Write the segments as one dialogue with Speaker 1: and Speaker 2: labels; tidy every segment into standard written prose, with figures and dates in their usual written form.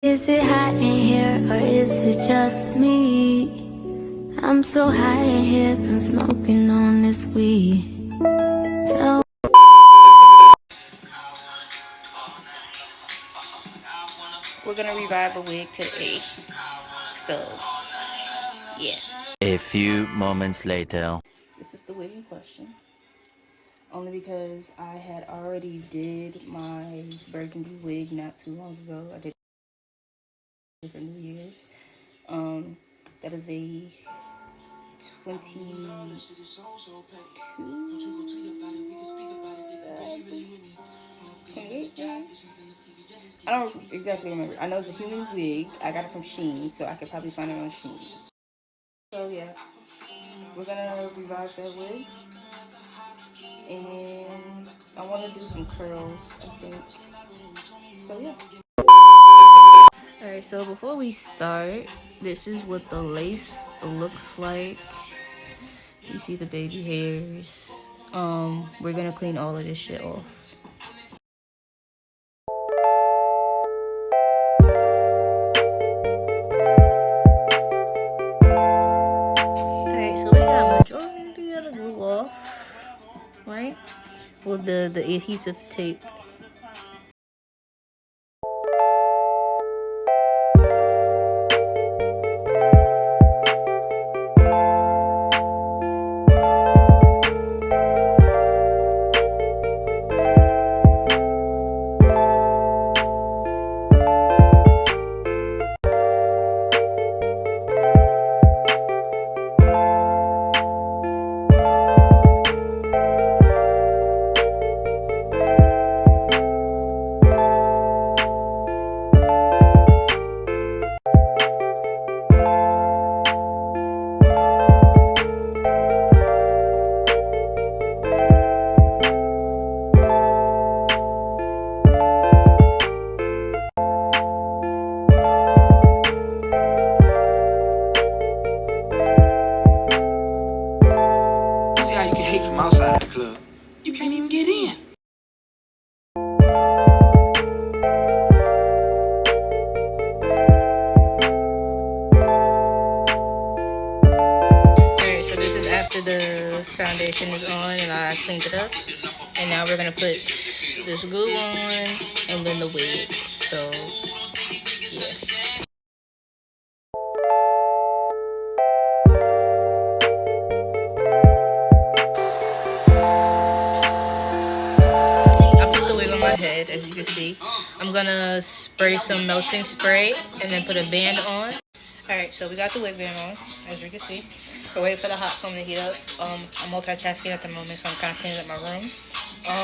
Speaker 1: Is it hot in here or is it just me? I'm so high in here, I'm smoking on this weed. Tell
Speaker 2: We're gonna revive a wig today. So, yeah.
Speaker 3: A few moments later.
Speaker 2: This is the wig in question. Only because I had already did my burgundy wig not too long ago. I did it for New Year's. That is a 22. I don't exactly remember. I know it's a human wig. I got it from Shein, so I could probably find it on Shein. So yeah, we're gonna revive that wig, and I want to do some curls, I think. So yeah. Alright, so before we start, this is what the lace looks like. You see the baby hairs. We're gonna clean all of this shit off. Alright, so we got majority of the glue off, right? With the adhesive tape.
Speaker 4: From outside of the club, you can't even get in.
Speaker 2: Alright, so this is after the foundation is on and I cleaned it up. And now we're gonna put this glue on and then the wig. So, yeah. Head, as you can see. I'm gonna spray some melting spray and then put a band on. Alright, so we got the wig band on, as you can see. We're waiting for the hot comb to heat up. I'm multitasking at the moment, so I'm kind of cleaning up my room.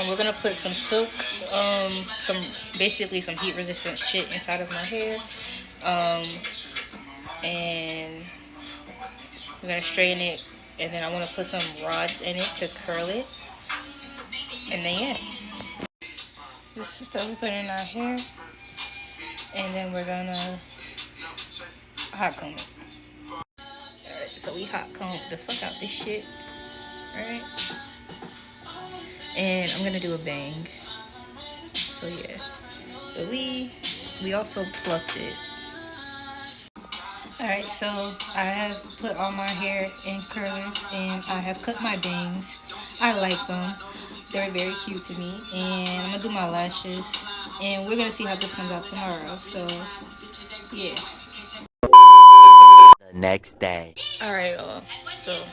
Speaker 2: We're gonna put some silk, basically some heat resistant shit inside of my hair. And we're gonna straighten it, and then I wanna put some rods in it to curl it. And then yeah. This is stuff we put in our hair, and then we're gonna hot comb it. Alright, so we hot comb the fuck out this shit, alright? And I'm gonna do a bang. So yeah, but we also plucked it. Alright, so I have put all my hair in curlers, and I have cut my bangs. I like them. They're very cute to me, and I'm gonna do my lashes, and we're gonna see how this comes out tomorrow. So yeah.
Speaker 3: The next day.
Speaker 2: All right, so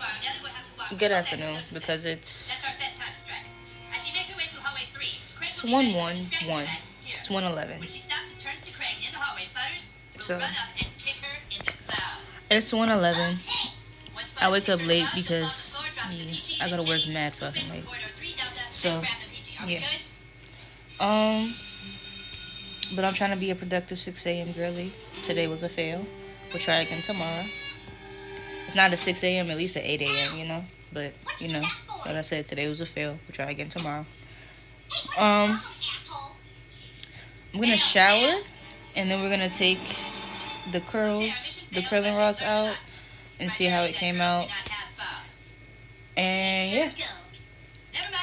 Speaker 2: good afternoon, because it's 1:11. It's 1:11. So it's 1:11. I wake up late because I gotta work mad fucking late. So yeah. But I'm trying to be a productive 6 a.m. girly. Today was a fail. We'll try again tomorrow. If not at 6 a.m., at least at 8 a.m., you know? But, you know, like I said, today was a fail. We'll try again tomorrow. I'm gonna shower, and then we're gonna take the curling rods out, and see how it came out. And yeah.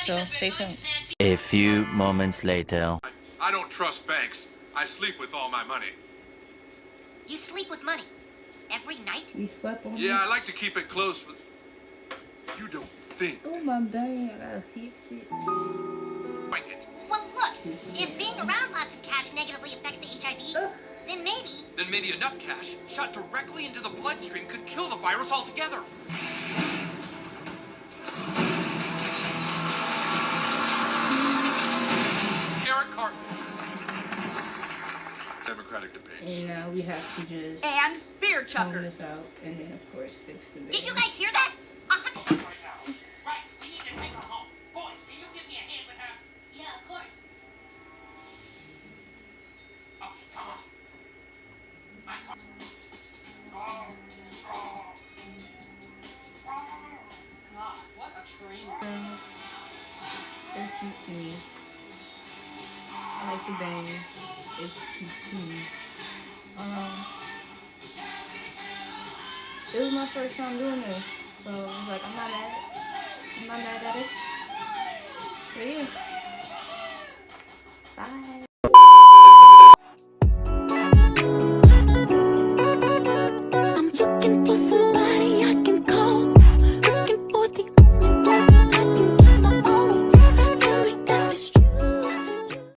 Speaker 2: So stay tuned.
Speaker 3: A few moments later.
Speaker 5: I don't trust banks. I sleep with all my money. You sleep with money. Every night?
Speaker 2: We slept on
Speaker 6: Yeah,
Speaker 2: it.
Speaker 6: I like to keep it close, but you don't think.
Speaker 2: Oh my bad, I gotta fix it.
Speaker 6: Bring it.
Speaker 5: Well, look, if being around lots of cash negatively affects the HIV, then maybe...
Speaker 7: Then maybe enough cash shot directly into the bloodstream could kill the virus altogether. Eric Cartman.
Speaker 6: Democratic debates.
Speaker 2: And now we have to just
Speaker 8: And spear
Speaker 2: comb
Speaker 8: chuckers.
Speaker 2: this out and then of course fix the bed.
Speaker 5: Did you guys hear that?
Speaker 9: Right, we need to take her home. Boys, can you give me a hand with her?
Speaker 5: Yeah, of course.
Speaker 9: Okay, come on. My car. God, what a train.
Speaker 2: They're cute to me. I like the bangs. It's cute to me. It was my first time doing this, so I was like, I'm not mad. I'm not mad at it. But yeah. Bye.